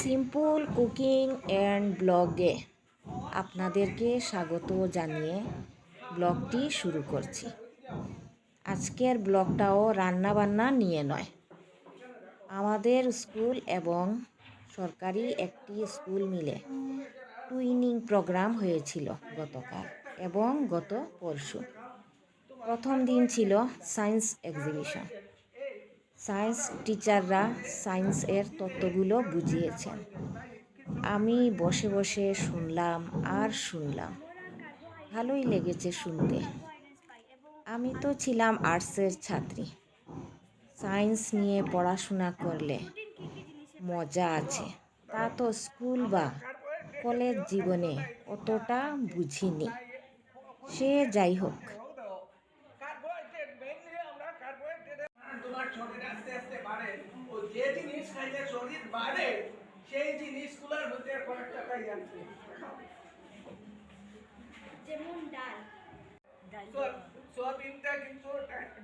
Simple cooking and ব্লগে আপনাদেরকে স্বাগত জানিয়ে ব্লগটি শুরু করছি। আজকের ব্লগটাও রান্নাবান্না নিয়ে নয়। আমাদের স্কুল এবং সরকারি একটি স্কুল মিলে টুইনিং প্রোগ্রাম হয়েছিল গতকাল এবং গত পরশু। প্রথম দিন ছিল সায়েন্স এক্সিবিশন। সায়েন্স টিচাররা সায়েন্সের তত্ত্বগুলো বুঝিয়েছেন। আমি বসে বসে শুনলাম আর শুনলাম, ভালোই লেগেছে শুনতে। আমি তো ছিলাম আর্টসের ছাত্রী। সায়েন্স নিয়ে পড়াশোনা করলে মজা আছে, তা তো স্কুল বা কলেজ জীবনে অতটা বুঝিনি। সে যাই হোক। তোমার শরীর আস্তে আস্তে বাড়ে, ও যে জিনিস খাইলে শরীর বাড়ে সেই জিনিসগুলোর মধ্যে কয়েকটা খাই আছে, যেমন ডাল সোয়াবিনটা কিন্তু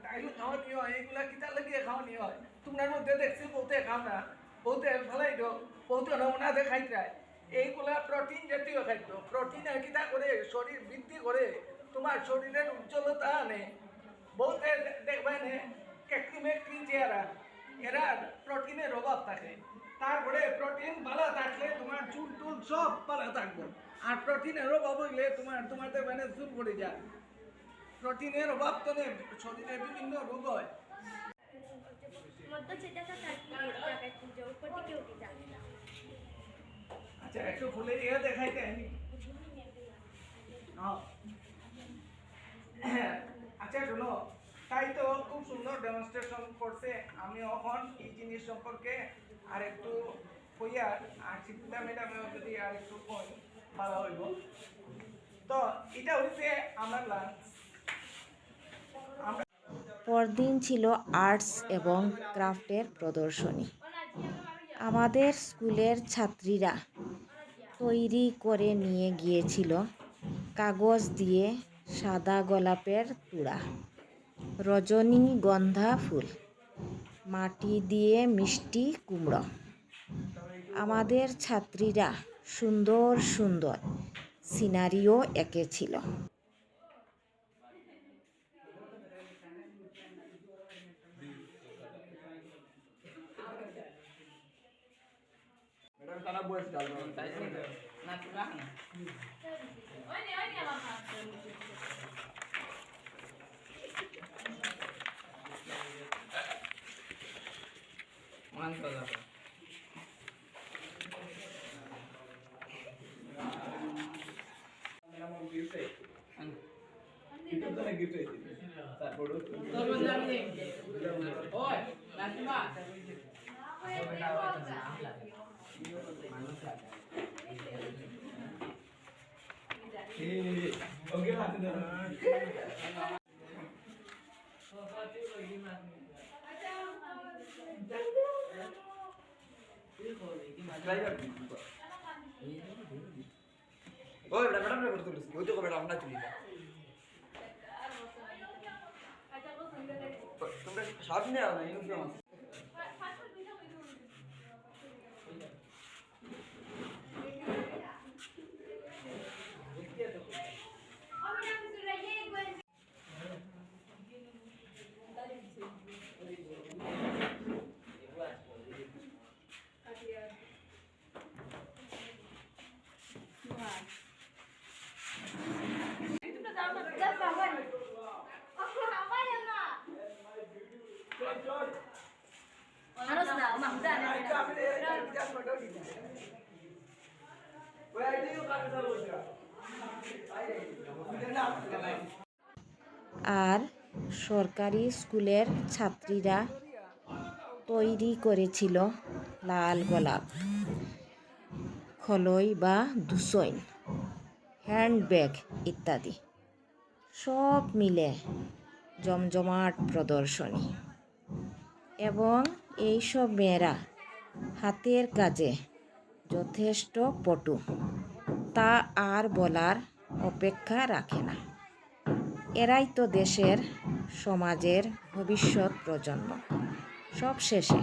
ডাইল খাওয়ানি হয়, এগুলা কিতা লাগিয়ে খাওয়ানি হয়। তোমার মধ্যে দেখছি বহুতে খাও না, বহুতে ফেলাই দো, বহুতে নমুনা দেখাই যায়। এইগুলা প্রোটিন জাতীয় খাদ্য। প্রোটিনে কিতা করে শরীর বৃদ্ধি করে, তোমার শরীরের উজ্জ্বলতা আনে। বহুতে দেখবেন একটি চেহারা, এরা প্রোটিনের অভাব থাকে। তারপরে প্রোটিন ভালো থাকলে তোমার চুল টুল সব ভালো থাকবে। আর প্রোটিনের অভাব হইলে তোমার দেখবেন চুল পড়ে যায়। প্রোটিনের অভাব তো শরীরে বিভিন্ন রোগ হয়। আচ্ছা, একটু ফুলে ইয়ে দেখাইতে। আচ্ছা শোনো, তাই তো খুব সুন্দর ডেমনস্ট্রেশন করছে। আমি এখন এই জিনিস সম্পর্কে আর একটু কইয়া, আর শিক্ষিতা ম্যাডামেও যদি আর একটু কই ভালো হইব। তো এটা হচ্ছে আমার লাঞ্চ। পরদিন ছিল আর্টস এবং ক্রাফটের প্রদর্শনী। আমাদের স্কুলের ছাত্রীরা তৈরি করে নিয়ে গিয়েছিল কাগজ দিয়ে সাদা গোলাপের তুড়া, রজনীগন্ধা ফুল, মাটি দিয়ে মিষ্টি কুমড়ো। আমাদের ছাত্রীরা সুন্দর সুন্দর scenario এঁকেছিল। Karena buat dalam saya sih natural. Mantap apa? Nama gift itu tuh gift itu. Tak bodoh. Oh, nanti mah. Oke lah, oh, benar-benar bertulis. Itu kok benar-benar tulis. তোমরা সব নিয়ে আও না, ইউনিফর্ম আছে। Harus dah, mak udah ada. আর সরকারি স্কুলের ছাত্রীরা তৈরি করেছিল লাল গোলাপ, খলই বা দুসইন, হ্যান্ডব্যাগ ইত্যাদি। সব মিলে জমজমাট প্রদর্শনী। এবং এইসব মেয়েরা হাতের কাজে যথেষ্ট পটু, তা আর বলার অপেক্ষা রাখে না। এরাই তো দেশের, সমাজের ভবিষ্যৎ প্রজন্ম। সব শেষে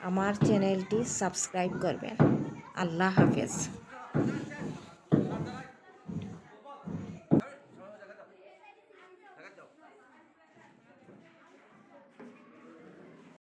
আমার চ্যানেলটি সাবস্ক্রাইব করবেন। আল্লাহ হাফেজ।